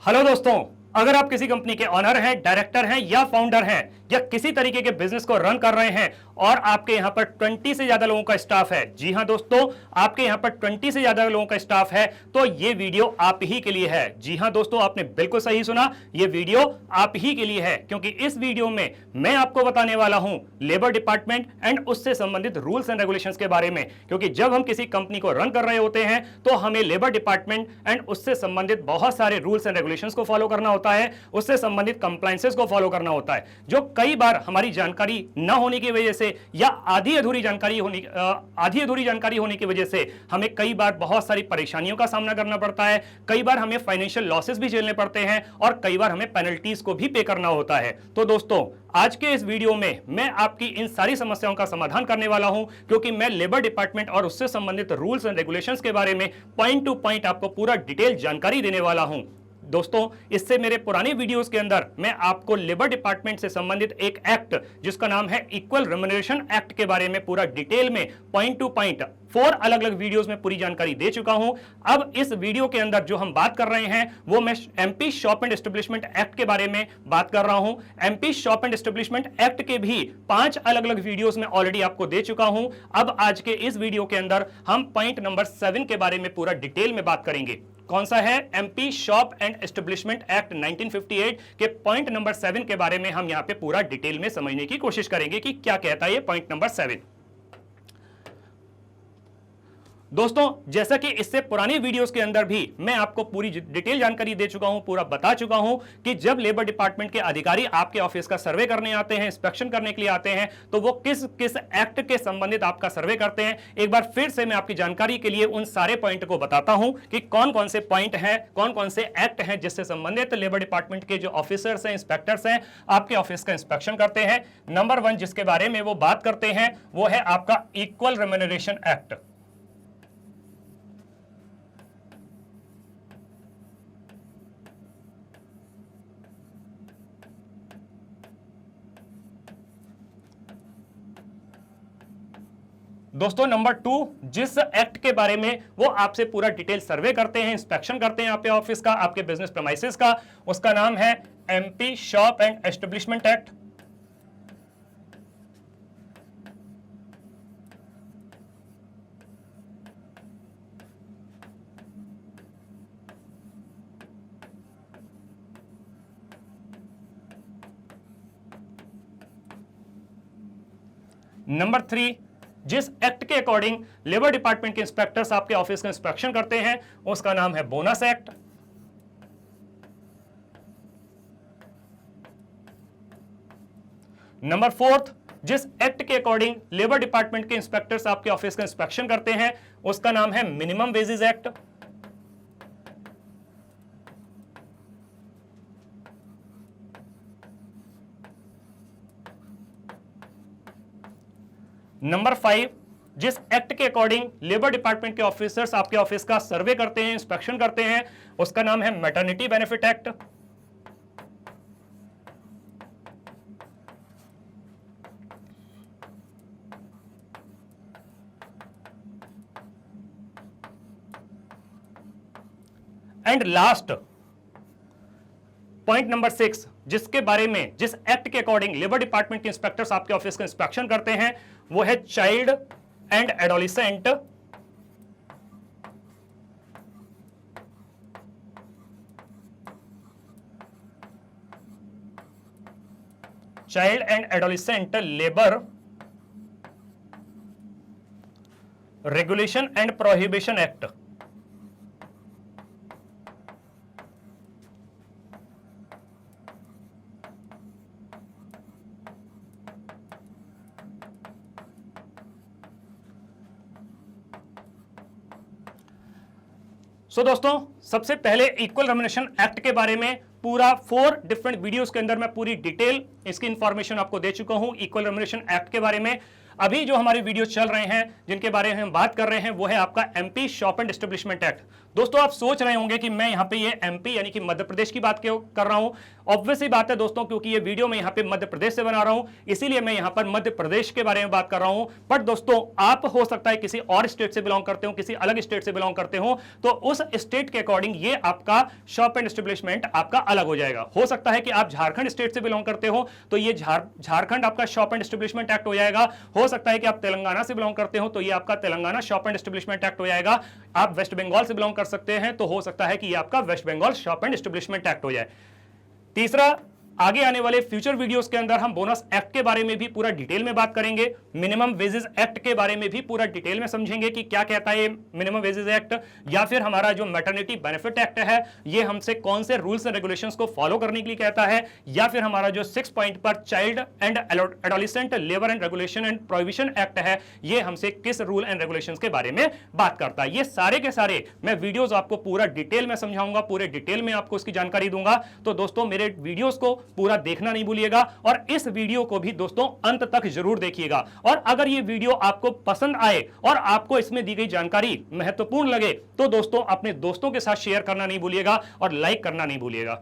Hello दोस्तों, अगर आप किसी कंपनी के ऑनर हैं, डायरेक्टर हैं या फाउंडर हैं या किसी तरीके के बिजनेस को रन कर रहे हैं और आपके यहां पर 20 से ज्यादा लोगों का स्टाफ है, जी हां दोस्तों, आपके यहां पर 20 से ज्यादा लोगों का स्टाफ है, तो ये वीडियो आप ही के लिए है। जी हां दोस्तों, आपने बिल्कुल सही सुना, ये वीडियो आप ही के लिए है, क्योंकि इस वीडियो में मैं आपको बताने वाला हूं लेबर डिपार्टमेंट एंड उससे संबंधित रूल्स एंड रेगुलेशंस के बारे में। क्योंकि जब हम किसी कंपनी को रन कर रहे होते हैं तो हमें लेबर डिपार्टमेंट एंड उससे संबंधित बहुत सारे रूल्स एंड रेगुलेशंस को फॉलो करना होता है, उससे संबंधित कंप्लायंसेस को फॉलो करना होता है, जो कई बार हमारी जानकारी न होने की वजह से या आधी अधूरी जानकारी होने की वजह से हमें कई बार बहुत सारी परेशानियों का सामना करना पड़ता है, कई बार हमें फाइनेंशियल लॉसेस भी झेलने पड़ते हैं और कई बार हमें पेनल्टीज को भी पे करना होता है। तो दोस्तों, आज के इस वीडियो में मैं आपकी इन सारी समस्याओं का समाधान करने वाला हूं, क्योंकि मैं लेबर डिपार्टमेंट और उससे संबंधित रूल्स एंड रेगुलेशंस के बारे में पॉइंट टू पॉइंट आपको पूरा डिटेल जानकारी देने वाला हूं। दोस्तों, इससे मेरे पुराने वीडियोस के अंदर मैं आपको लेबर डिपार्टमेंट से संबंधित एक एक्ट जिसका नाम है इक्वल रेम्युनरेशन एक्ट के बारे में पूरा डिटेल में पॉइंट टू पॉइंट 4 अलग अलग वीडियोस में पूरी जानकारी दे चुका हूं। अब इस वीडियो के अंदर जो हम बात कर रहे हैं वो मैं MP shop and establishment act के बारे में बात कर रहा हूं। MP shop and establishment act के भी 5 अलग अलग वीडियोस में ऑलरेडी आपको दे चुका हूं। अब आज के इस वीडियो के अंदर हम पॉइंट नंबर 7 के बारे में पूरा डिटेल में बात करेंगे। कौन सा है? MP shop and establishment act 1958 के पॉइंट नंबर 7 के बारे में हम यहां पे पूरा डिटेल में समझने की कोशिश करेंगे कि क्या कहता है ये पॉइंट नंबर 7। दोस्तों, जैसा कि इससे पुरानी वीडियोस के अंदर भी मैं आपको पूरी डिटेल जानकारी दे चुका हूं, पूरा बता चुका हूं कि जब लेबर डिपार्टमेंट के अधिकारी आपके ऑफिस का सर्वे करने आते हैं, इंस्पेक्शन करने के लिए आते हैं, तो वो किस किस एक्ट के संबंधित आपका सर्वे करते हैं। एक बार फिर से मैं आपकी जानकारी के लिए उन सारे पॉइंट को बताता हूं कि कौन कौन से पॉइंट हैं, कौन कौन से एक्ट हैं जिससे संबंधित लेबर डिपार्टमेंट के जो ऑफिसर्स हैं, इंस्पेक्टर्स हैं, आपके ऑफिस का इंस्पेक्शन करते हैं। नंबर 1 जिसके बारे में वो बात करते हैं वो है आपका इक्वल रेम्युनरेशन एक्ट। दोस्तों, नंबर 2 जिस एक्ट के बारे में वो आपसे पूरा डिटेल सर्वे करते हैं, इंस्पेक्शन करते हैं आपके ऑफिस का, आपके बिजनेस प्रेमाइसेस का, उसका नाम है MP shop and establishment act. Number 3 जिस एक्ट के अकॉर्डिंग लेबर डिपार्टमेंट के इंस्पेक्टर्स आपके ऑफिस का इंस्पेक्शन करते हैं उसका नाम है बोनस एक्ट। नंबर 4 जिस एक्ट के अकॉर्डिंग लेबर डिपार्टमेंट के इंस्पेक्टर्स आपके ऑफिस का इंस्पेक्शन करते हैं उसका नाम है मिनिमम वेजेस एक्ट। नंबर 5 जिस एक्ट के अकॉर्डिंग लेबर डिपार्टमेंट के ऑफिसर्स आपके ऑफिस का सर्वे करते हैं, इंस्पेक्शन करते हैं, उसका नाम है maternity benefit act. And last point number 6 जिसके बारे में जिस एक्ट के अकॉर्डिंग लेबर डिपार्टमेंट के इंस्पेक्टर्स आपके ऑफिस का इंस्पेक्शन करते हैं वो है child and adolescent labour regulation and prohibition act. दोस्तों, सबसे पहले इक्वल रेम्युनरेशन एक्ट के बारे में पूरा 4 डिफरेंट वीडियोस के अंदर मैं पूरी डिटेल इसकी इंफॉर्मेशन आपको दे चुका हूं इक्वल रेम्युनरेशन एक्ट के बारे में। अभी जो हमारे वीडियो चल रहे हैं जिनके बारे में हम बात कर रहे हैं वो है आपका MP shop and establishment act. दोस्तों आप सोच रहे होंगे कि मैं यहाँ पे ये एमपी यानी कि मध्य प्रदेश की बात क्यों कर रहा हूं। ऑब्वियसली बात है दोस्तों, क्योंकि ये वीडियो मैं यहाँ पे मध्य प्रदेश से बना रहा हूं, इसीलिए मैं यहाँ पर मध्य प्रदेश के बारे में बात कर रहा हूं। बट दोस्तों आप हो सकता है किसी और स्टेट से बिलोंग करते हो, किसी अलग स्टेट से बिलोंग करते हो, तो उस स्टेट के अकॉर्डिंग ये आपका शॉप एंड एस्टेब्लिशमेंट आपका अलग हो जाएगा। हो सकता है कि आप झारखंड स्टेट से बिलोंग करते हो तो ये झारखंड आपका शॉप एंड एस्टेब्लिशमेंट एक्ट हो जाएगा। हो सकता है कि आप तेलंगाना से बिलोंग करते हो तो ये आपका Telangana shop and establishment act हो जाएगा। आप वेस्ट बंगाल से बिलोंग कर सकते हैं तो हो सकता है कि ये आपका West Bengal shop and establishment act हो जाए। तीसरा, आगे आने वाले फ्यूचर वीडियोस के अंदर हम बोनस एक्ट के बारे में भी पूरा डिटेल में बात करेंगे, मिनिमम वेजेस एक्ट के बारे में भी पूरा डिटेल में समझेंगे कि क्या कहता है मिनिमम वेजेस एक्ट, या फिर हमारा जो मैटरनिटी बेनिफिट एक्ट है ये हमसे कौन से रूल्स एंड रेगुलेशंस को फॉलो करने के लिए कहता है, या फिर हमारा जो 6 पॉइंट पर child and adolescent labour and regulation and prohibition act है ये हमसे किस रूल एंड रेगुलेशंस के बारे में बात करता है। ये सारे के सारे मैं वीडियोस आपको पूरा डिटेल में समझाऊंगा, पूरे डिटेल में आपको इसकी जानकारी दूंगा। तो दोस्तों मेरे वीडियोस को पूरा देखना नहीं भूलिएगा और इस वीडियो को भी दोस्तों अंत तक जरूर देखिएगा। और अगर ये वीडियो आपको पसंद आए और आपको इसमें दी गई जानकारी महत्वपूर्ण लगे तो दोस्तों अपने दोस्तों के साथ शेयर करना नहीं भूलिएगा और लाइक करना नहीं भूलिएगा।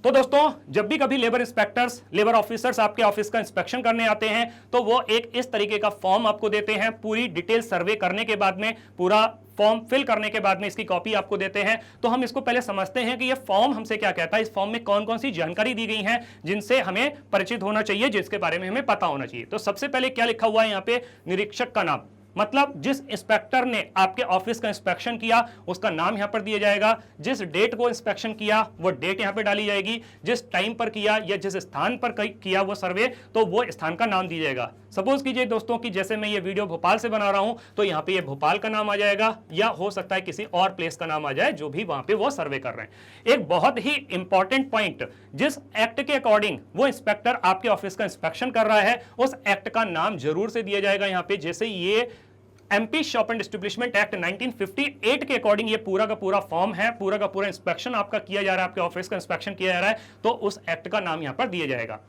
तो दोस्तों जब भी कभी लेबर इंस्पेक्टर्स, लेबर ऑफिसर्स आपके ऑफिस का इंस्पेक्शन करने आते हैं तो वो एक इस तरीके का फॉर्म आपको देते हैं। पूरी डिटेल सर्वे करने के बाद में, पूरा फॉर्म फिल करने के बाद में इसकी कॉपी आपको देते हैं। तो हम इसको पहले समझते हैं कि ये फॉर्म हमसे क्या कहता है, इस फॉर्म में कौन कौन सी जानकारी दी गई है जिनसे हमें परिचित होना चाहिए, जिसके बारे में हमें पता होना चाहिए। तो सबसे पहले क्या लिखा हुआ है यहाँ पे, निरीक्षक का नाम, मतलब जिस इंस्पेक्टर ने आपके ऑफिस का इंस्पेक्शन किया उसका नाम यहां पर दिया जाएगा। जिस डेट को इंस्पेक्शन किया वो डेट यहां पे डाली जाएगी। जिस टाइम पर किया या जिस स्थान पर किया वो सर्वे, तो वो स्थान का नाम दिया जाएगा। सपोज कीजिए दोस्तों कि जैसे मैं ये वीडियो भोपाल से बना रहा हूं तो यहां पे ये भोपाल का नाम आ जाएगा, या हो सकता है किसी और प्लेस का नाम आ जाए जो भी वहां पे वो सर्वे कर रहे हैं। एक बहुत ही इंपॉर्टेंट पॉइंट, जिस एक्ट के अकॉर्डिंग वो इंस्पेक्टर आपके ऑफिस का इंस्पेक्शन कर रहा है उस एक्ट का नाम जरूर से दिया जाएगा यहाँ पे। जैसे ये MP shop and establishment act 1958 के अकॉर्डिंग ये पूरा का पूरा फॉर्म है, पूरा का पूरा इंस्पेक्शन आपका किया जा रहा है, आपके ऑफिस का इंस्पेक्शन किया जा रहा है, तो उस एक्ट का नाम यहां पर दिया जाएगा।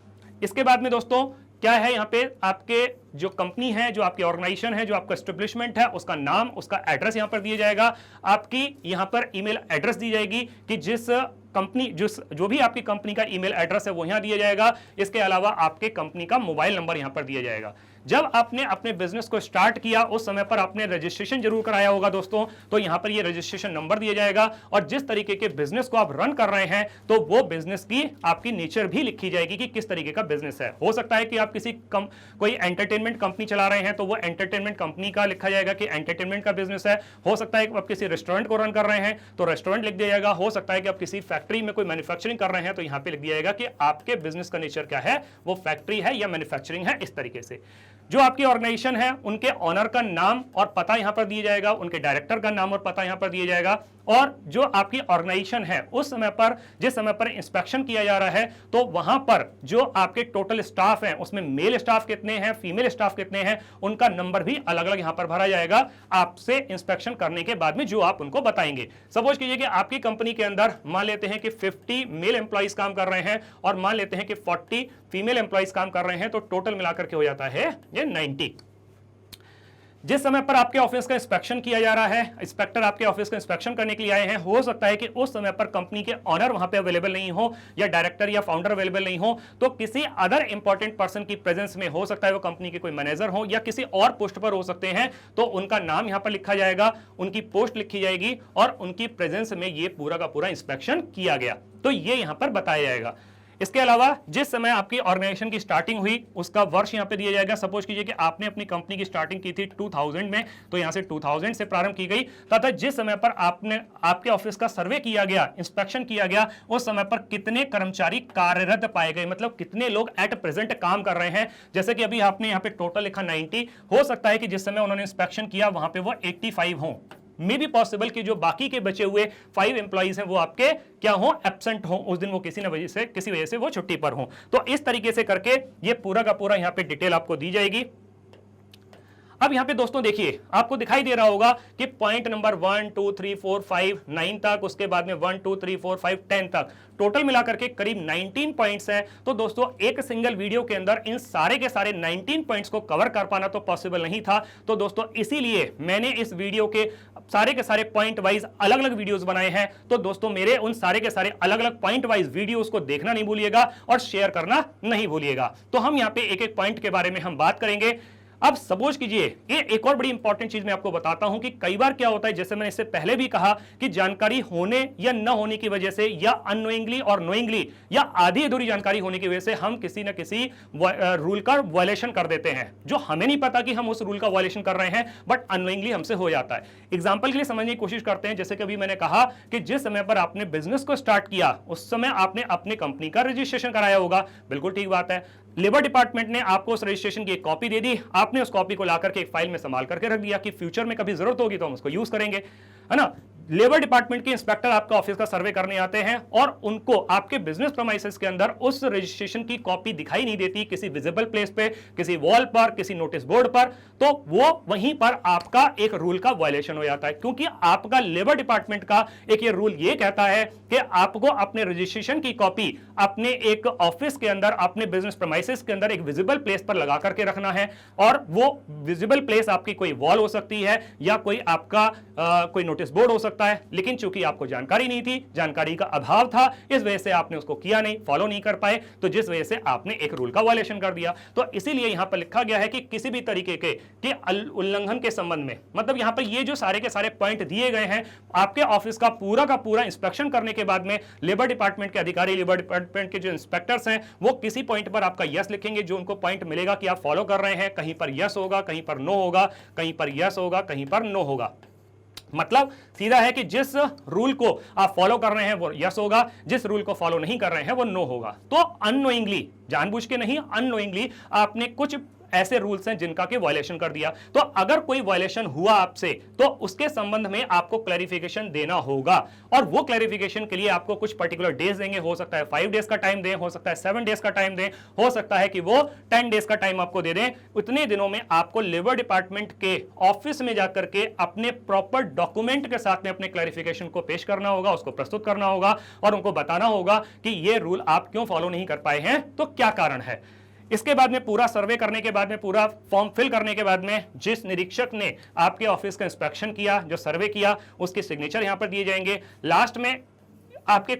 इसके बाद में दोस्तों क्या है, यहाँ पे आपके जो कंपनी है, जो आपकी ऑर्गेनाइजेशन है, जो आपका एस्टेब्लिशमेंट है, उसका नाम, उसका एड्रेस यहां पर दिया जाएगा। आपकी यहां पर ईमेल एड्रेस दी जाएगी कि जिस कंपनी, जो भी आपकी कंपनी का ईमेल एड्रेस है वो यहां दिया जाएगा। इसके अलावा आपके कंपनी का मोबाइल नंबर यहां पर दिया जाएगा। जब आपने अपने बिजनेस को स्टार्ट किया उस समय पर आपने रजिस्ट्रेशन जरूर कराया होगा दोस्तों, तो यहां पर ये रजिस्ट्रेशन नंबर दिया जाएगा। और जिस तरीके के बिजनेस को आप रन कर रहे हैं तो वो बिजनेस की आपकी नेचर भी लिखी जाएगी कि किस तरीके का बिजनेस है। हो सकता है कि आप किसी कोई एंटरटेनमेंट कंपनी चला रहे हैं तो वो एंटरटेनमेंट कंपनी का लिखा जाएगा कि एंटरटेनमेंट का बिजनेस है। हो सकता है कि आप किसी रेस्टोरेंट को रन कर रहे हैं तो रेस्टोरेंट लिख दिया जाएगा। हो सकता है कि आप किसी फैक्ट्री में कोई मैन्युफैक्चरिंग कर रहे हैं तो यहां पे लिख दिया जाएगा कि आपके बिजनेस का नेचर क्या है, वो फैक्ट्री है या मैन्युफैक्चरिंग है। इस तरीके से जो आपकी ऑर्गेनाइजेशन है उनके ऑनर का नाम और पता यहां पर दिया जाएगा, उनके डायरेक्टर का नाम और पता यहां पर दिया जाएगा। और जो आपकी ऑर्गेनाइजेशन है उस समय पर, जिस समय पर इंस्पेक्शन किया जा रहा है, तो वहां पर जो आपके टोटल स्टाफ हैं उसमें मेल स्टाफ कितने हैं, फीमेल स्टाफ कितने हैं, उनका नंबर भी अलग अलग यहां पर भरा जाएगा आपसे इंस्पेक्शन करने के बाद में जो आप उनको बताएंगे। सपोज कीजिए कि आपकी कंपनी के अंदर मान लेते हैं कि 50 मेल एम्प्लॉइज काम कर रहे हैं और मान लेते हैं कि 40 फीमेल एम्प्लॉइज काम कर रहे हैं, तो टोटल मिलाकर के हो जाता है ये 90। जिस समय पर आपके ऑफिस का इंस्पेक्शन किया जा रहा है, इंस्पेक्टर आपके ऑफिस का इंस्पेक्शन करने के लिए आए हैं, हो सकता है कि उस समय पर कंपनी के ऑनर वहां पे अवेलेबल नहीं हो या डायरेक्टर या फाउंडर अवेलेबल नहीं हो, तो किसी अदर इंपॉर्टेंट पर्सन की प्रेजेंस में, हो सकता है वो कंपनी के कोई मैनेजर हो या किसी और पोस्ट पर हो सकते हैं, तो उनका नाम यहां पर लिखा जाएगा, उनकी पोस्ट लिखी जाएगी और उनकी प्रेजेंस में ये पूरा का पूरा इंस्पेक्शन किया गया, तो ये यहां पर बताया जाएगा। इसके अलावा जिस समय आपकी ऑर्गेनाइजेशन की स्टार्टिंग हुई उसका वर्ष यहां पे दिया जाएगा। सपोज कीजिए कि आपने अपनी कंपनी की स्टार्टिंग की थी 2000 में, तो यहां से 2000 से प्रारंभ की गई, तथा जिस समय पर आपने आपके ऑफिस का सर्वे किया गया, इंस्पेक्शन किया गया, उस समय पर कितने कर्मचारी कार्यरत पाए गए, मतलब कितने लोग एट प्रेजेंट काम कर रहे हैं। जैसे कि अभी आपने यहाँ पे टोटल लिखा 90, हो सकता है कि जिस समय उन्होंने इंस्पेक्शन किया वहां पे वो 85 हों, मे बी पॉसिबल कि जो बाकी के बचे हुए 5 एम्प्लॉइज हैं वो आपके क्या हो, एब्सेंट हो, उस दिन वो किसी वजह से वो छुट्टी पर हो। तो इस तरीके से करके ये पूरा का पूरा यहाँ पे डिटेल आपको दी जाएगी। अब यहां पे दोस्तों देखिए, आपको दिखाई दे रहा होगा कि पॉइंट नंबर 1 2 3 4 5 9 तक, उसके बाद में 1 2 3 4 5 10 तक टोटल मिलाकर के करीब 19 पॉइंट्स हैं। तो दोस्तों एक सिंगल वीडियो के अंदर इन सारे के सारे 19 पॉइंट्स को कवर कर पाना तो पॉसिबल नहीं था। तो दोस्तों इसीलिए मैंने इस वीडियो के सारे पॉइंट वाइज अलग अलग वीडियोस बनाए हैं। तो दोस्तों मेरे उन सारे के सारे अलग अलग पॉइंट वाइज वीडियोस को देखना नहीं भूलिएगा और शेयर करना नहीं भूलिएगा। तो हम यहां पे एक एक पॉइंट के बारे में हम बात करेंगे। अब सपोज कीजिए, ये एक और बड़ी इंपॉर्टेंट चीज मैं आपको बताता हूं कि कई बार क्या होता है, जैसे मैंने इससे पहले भी कहा कि जानकारी होने या न होने की वजह से, या अननोइंगली और नोइंगली, या आधी अधूरी जानकारी होने की वजह से हम किसी न किसी रूल का वायलेशन कर देते हैं, जो हमें नहीं पता कि हम उस रूल का वायलेशन कर रहे हैं, बट अननोइंगली हमसे हो जाता है। एग्जाम्पल के लिए समझने की कोशिश करते हैं। जैसे कि अभी मैंने कहा कि जिस समय पर आपने बिजनेस को स्टार्ट किया उस समय आपने अपने कंपनी का रजिस्ट्रेशन कराया होगा, बिल्कुल ठीक बात है। लेबर डिपार्टमेंट ने आपको उस रजिस्ट्रेशन की एक कॉपी दे दी, आपने उस कॉपी को लाकर के एक फाइल में संभाल करके रख दिया कि फ्यूचर में कभी जरूरत होगी तो हम उसको यूज करेंगे, है ना। लेबर डिपार्टमेंट के इंस्पेक्टर आपका ऑफिस का सर्वे करने आते हैं और उनको आपके बिजनेस प्रेमाइसेस के अंदर उस रजिस्ट्रेशन की कॉपी दिखाई नहीं देती किसी विजिबल प्लेस पे, किसी वॉल पर, किसी नोटिस बोर्ड पर, तो वो वहीं पर आपका एक रूल का वायलेशन हो जाता है, क्योंकि आपका लेबर डिपार्टमेंट का एक ये रूल ये कहता है कि आपको अपने रजिस्ट्रेशन की कॉपी अपने एक ऑफिस के अंदर, अपने बिजनेस प्रेमाइसेस के अंदर एक विजिबल प्लेस पर लगा करके रखना है। और वो विजिबल प्लेस आपकी कोई वॉल हो सकती है या कोई आपका कोई नोटिस बोर्ड हो सकता है, लेकिन चूंकि आपको जानकारी नहीं थी, जानकारी का अभाव था, इस वजह से आपने उसको किया नहीं, फॉलो नहीं कर पाए, तो जिस वजह से आपने एक रूल का वायलेशन कर दिया। तो इसीलिए यहां पर लिखा गया है कि किसी भी तरीके के उल्लंघन के संबंध में, मतलब यहां पर ये जो सारे के सारे पॉइंट दिए गए हैं, आपके ऑफिस का पूरा इंस्पेक्शन करने के बाद में लेबर डिपार्टमेंट के अधिकारी, लेबर डिपार्टमेंट के जो इंस्पेक्टर्स हैं, वो किसी पॉइंट पर आपका यस लिखेंगे, जो उनको पॉइंट मिलेगा कि आप फॉलो कर रहे हैं। कहीं पर यस होगा, कहीं पर नो होगा, कहीं पर यस होगा, कहीं पर नो होगा। मतलब सीधा है कि जिस रूल को आप फॉलो कर रहे हैं वो यस होगा, जिस रूल को फॉलो नहीं कर रहे हैं वो नो होगा। तो अननोइंगली, जानबूझ के नहीं, अननोइंगली आपने कुछ ऐसे रूल्स हैं जिनका के वायलेशन कर दिया। तो अगर कोई वायलेशन हुआ आपसे तो उसके संबंध में आपको क्लैरिफिकेशन देना होगा, और वो क्लैरिफिकेशन के लिए आपको कुछ पर्टिकुलर डेज देंगे। हो सकता है 5 डेज का टाइम दें, हो सकता है 7 डेज का टाइम दें, हो सकता है कि वो 10 डेज का टाइम आपको दे दें। उतने दिनों में आपको लेबर डिपार्टमेंट के ऑफिस में जाकर के अपने प्रॉपर डॉक्यूमेंट के साथ में अपने क्लैरिफिकेशन को पेश करना होगा, उसको प्रस्तुत करना होगा और उनको बताना होगा कि ये रूल आप क्यों फॉलो नहीं कर पाए हैं, तो क्या कारण है। इसके बाद में पूरा सर्वे करने के बाद में, पूरा फॉर्म फिल करने के बाद में, जिस निरीक्षक ने आपके ऑफिस का इंस्पेक्शन किया, जो सर्वे किया, उसके सिग्नेचर यहां पर दिए जाएंगे। लास्ट में आपके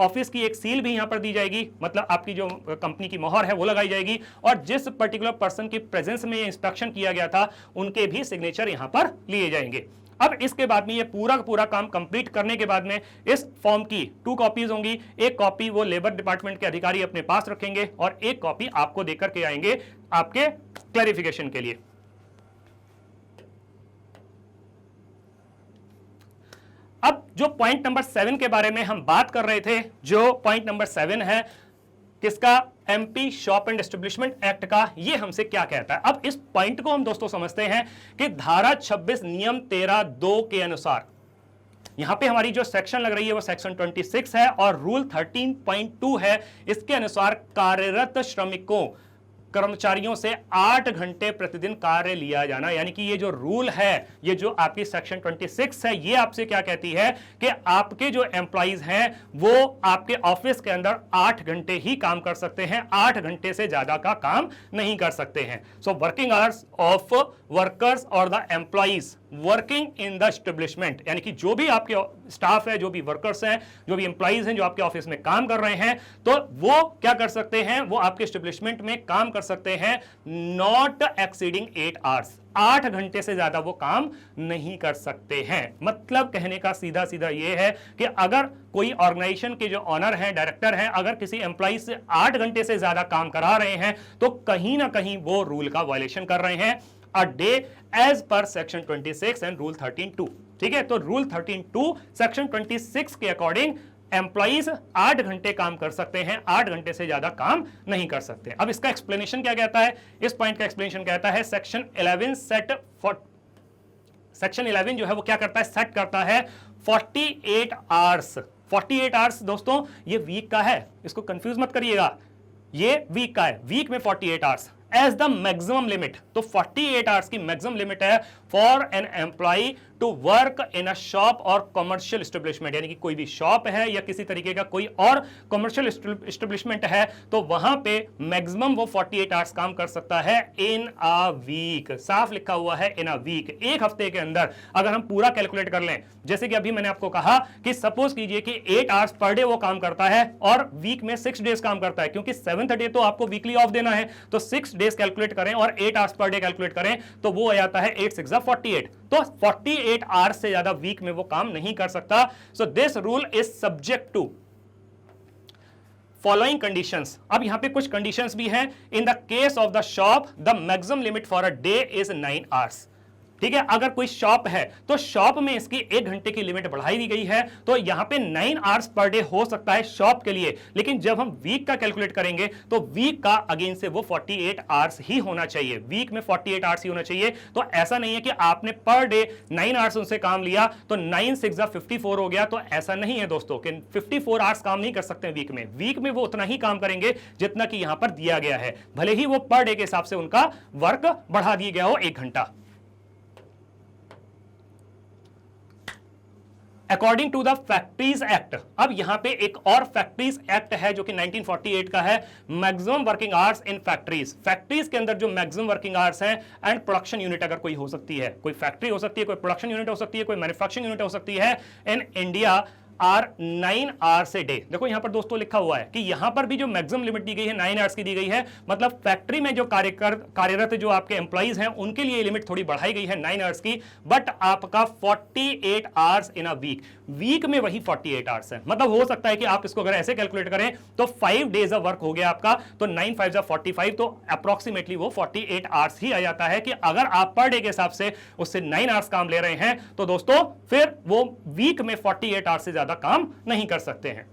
ऑफिस की एक सील भी यहां पर दी जाएगी, मतलब आपकी जो कंपनी की मोहर है वो लगाई जाएगी, और जिस पर्टिकुलर पर्सन की प्रेजेंस में इंस्पेक्शन किया गया था उनके भी सिग्नेचर यहां पर लिए जाएंगे। अब इसके बाद में ये पूरा काम कंप्लीट करने के बाद में इस फॉर्म की 2 कॉपीज होंगी। एक कॉपी वो लेबर डिपार्टमेंट के अधिकारी अपने पास रखेंगे और एक कॉपी आपको देकर के आएंगे आपके क्लैरिफिकेशन के लिए। अब जो पॉइंट नंबर 7 के बारे में हम बात कर रहे थे, जो पॉइंट नंबर 7 है किसका, MP shop and establishment act का, ये हमसे क्या कहता है। अब इस पॉइंट को हम दोस्तों समझते हैं कि धारा 26 नियम 13(2) के अनुसार यहां पे हमारी जो सेक्शन लग रही है वो सेक्शन 26 है और रूल 13.2 है। इसके अनुसार कार्यरत श्रमिकों, कर्मचारियों से 8 घंटे प्रतिदिन कार्य लिया जाना, यानी कि ये जो रूल है, ये जो आपकी सेक्शन 26 है, ये आपसे क्या कहती है कि आपके जो एम्प्लॉइज हैं वो आपके ऑफिस के अंदर 8 घंटे ही काम कर सकते हैं, 8 घंटे से ज्यादा का काम नहीं कर सकते हैं। So working hours of workers और the employees working in the establishment, यानी कि जो भी आपके स्टाफ है, जो भी वर्कर्स हैं, जो भी एम्प्लॉइज हैं, जो आपके ऑफिस में काम कर रहे हैं, तो वो क्या कर सकते हैं, वो आपके एस्टेब्लिशमेंट में काम कर सकते हैं नॉट एक्सीडिंग 8 आवर्स, 8 घंटे से ज्यादा वो काम नहीं कर सकते हैं। मतलब कहने का सीधा सीधा ये है कि अगर कोई ऑर्गेनाइजेशन के जो ऑनर हैं, डायरेक्टर हैं, अगर किसी एम्प्लॉय से 8 घंटे से ज्यादा काम करा रहे हैं तो कहीं ना कहीं वो रूल का वायलेशन कर रहे हैं। A day as per section 26 and rule 13(2). ठीक है, तो रूल 13(2) सेक्शन 26 के अकॉर्डिंग एम्प्लॉइज 8 घंटे काम कर सकते हैं, 8 घंटे से ज्यादा काम नहीं कर सकते। अब इसका एक्सप्लेनेशन क्या कहता है, इस पॉइंट का एक्सप्लेनेशन कहता है सेक्शन 11 सेट फॉर, सेक्शन 11 जो है वो क्या करता है, सेट करता है 48 आवर्स। 48 आवर्स दोस्तों ये वीक का है, इसको कंफ्यूज मत करिएगा, ये वीक का है, वीक में 48 hours. As the maximum limit. तो 48 आवर्स की मैक्सिमम लिमिट है for an employee to work in a shop और कमर्शियल एस्टेब्लिशमेंट, यानी कि कोई भी शॉप है या किसी तरीके का कोई और कमर्शियल एस्टेब्लिशमेंट है तो वहां पे मैक्सिमम वो 48 आवर्स काम कर सकता है इन अ वीक। साफ लिखा हुआ है इन अ वीक, एक हफ्ते के अंदर। अगर हम पूरा कैलकुलेट कर लें, जैसे कि अभी मैंने आपको कहा कि सपोज कीजिए कि 8 आवर्स पर डे वो काम करता है और वीक में 6 डेज काम करता है, क्योंकि 7th डे तो आपको वीकली ऑफ देना है, तो 6 डेज कैलकुलेट करें और 8 आवर्स पर डे कैलकुलेट करें तो वो आ जाता है 8 6 48। तो 48 आवर्स से ज्यादा वीक में वो काम नहीं कर सकता। So this rule is subject to following conditions. अब यहां पे कुछ कंडीशंस भी हैं। In the case of the shop the maximum limit for a day is 9 hours. ठीक है, अगर कोई शॉप है तो शॉप में इसकी 1 घंटे की लिमिट बढ़ाई दी गई है, तो यहां पे 9 आवर्स पर डे हो सकता है शॉप के लिए। लेकिन जब हम वीक का कैलकुलेट करेंगे तो वीक का अगेन से वो 48 आवर्स ही होना चाहिए, वीक में 48 आवर्स ही होना चाहिए। तो ऐसा नहीं है कि आपने पर डे 9 आवर्स उनसे काम लिया तो 9 6 54 हो गया, तो ऐसा नहीं है दोस्तों कि 54 आवर्स काम नहीं कर सकते वीक में। वीक में वो उतना ही काम करेंगे जितना कि यहां पर दिया गया है, भले ही वो पर डे के हिसाब से उनका वर्क बढ़ा दिया गया हो 1 घंटा। According to the factories act, अब यहां पे एक और फैक्ट्रीज एक्ट है जो कि 1948 का है, maximum working hours in factories. Factories के अंदर जो मैक्सिमम वर्किंग आवर्स हैं एंड प्रोडक्शन यूनिट अगर कोई हो सकती है, कोई फैक्ट्री हो सकती है, कोई प्रोडक्शन यूनिट हो सकती है, कोई मैन्युफैक्चरिंग यूनिट हो सकती है, in India are 9 hours a day. देखो यहां पर दोस्तों लिखा हुआ है कि यहां पर भी जो मैक्सिमम लिमिट दी गई है 9 आवर्स की दी गई है, मतलब फैक्ट्री में जो कार्यरत जो आपके एम्प्लॉइज हैं उनके लिए लिमिट थोड़ी बढ़ाई गई है 9 आवर्स की, बट आपका 48 hours in a week, week में वही 48 आवर्स है। मतलब हो सकता है कि आप इसको अगर ऐसे कैलकुलेट करें तो 5 डेज ऑफ वर्क हो गया आपका, तो 9 5 45, तो अप्रोक्सीमेटली वो 48 आवर्स ही आ जाता है। कि अगर आप पर डे के हिसाब से उससे 9 आवर्स काम ले रहे हैं तो दोस्तों फिर वो वीक में 48 आवर्स से ज्यादा काम नहीं कर सकते हैं।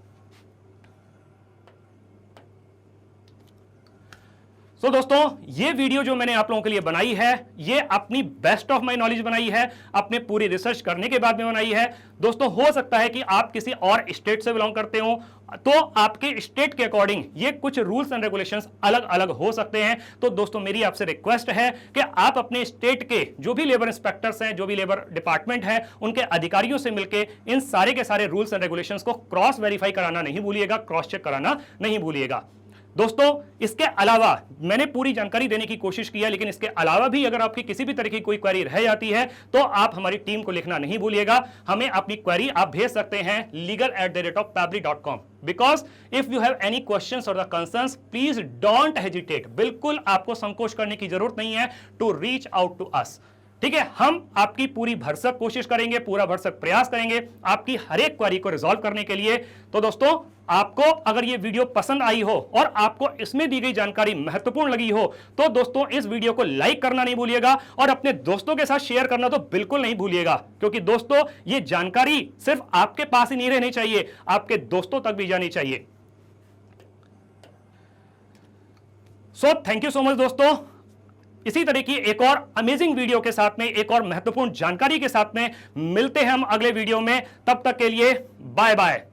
सो दोस्तों ये वीडियो जो मैंने आप लोगों के लिए बनाई है, ये अपनी बेस्ट ऑफ माय नॉलेज बनाई है, अपने पूरी रिसर्च करने के बाद में बनाई है। दोस्तों हो सकता है कि आप किसी और स्टेट से बिलोंग करते हो तो आपके स्टेट के अकॉर्डिंग ये कुछ रूल्स एंड रेगुलेशंस अलग अलग हो सकते हैं। तो दोस्तों मेरी आपसे रिक्वेस्ट है कि आप अपने स्टेट के जो भी लेबर इंस्पेक्टर्स हैं, जो भी लेबर डिपार्टमेंट है, उनके अधिकारियों से मिलकर इन सारे के सारे रूल्स एंड रेगुलेशंस को क्रॉस वेरीफाई कराना नहीं भूलिएगा, क्रॉस चेक कराना नहीं भूलिएगा। दोस्तों इसके अलावा मैंने पूरी जानकारी देने की कोशिश की है, लेकिन इसके अलावा भी अगर आपकी किसी भी तरह की कोई क्वेरी रह जाती है तो आप हमारी टीम को लिखना नहीं भूलिएगा। हमें अपनी क्वेरी आप भेज सकते हैं legal@papri.com। Because if you have any questions और the concerns please don't hesitate, बिल्कुल आपको संकोच करने की जरूरत नहीं है to reach out to us. ठीक है, हम आपकी पूरी भरसक कोशिश करेंगे, पूरा भरसक प्रयास करेंगे आपकी हर एक क्वेरी को रिजॉल्व करने के लिए। तो दोस्तों आपको अगर ये वीडियो पसंद आई हो और आपको इसमें दी गई जानकारी महत्वपूर्ण लगी हो तो दोस्तों इस वीडियो को लाइक करना नहीं भूलिएगा और अपने दोस्तों के साथ शेयर करना तो बिल्कुल नहीं भूलिएगा, क्योंकि दोस्तों ये जानकारी सिर्फ आपके पास ही नहीं रहनी चाहिए, आपके दोस्तों तक भी जानी चाहिए। So thank you so much दोस्तों। इसी तरह की एक और अमेजिंग वीडियो के साथ में, एक और महत्वपूर्ण जानकारी के साथ में मिलते हैं हम अगले वीडियो में। तब तक के लिए बाय बाय।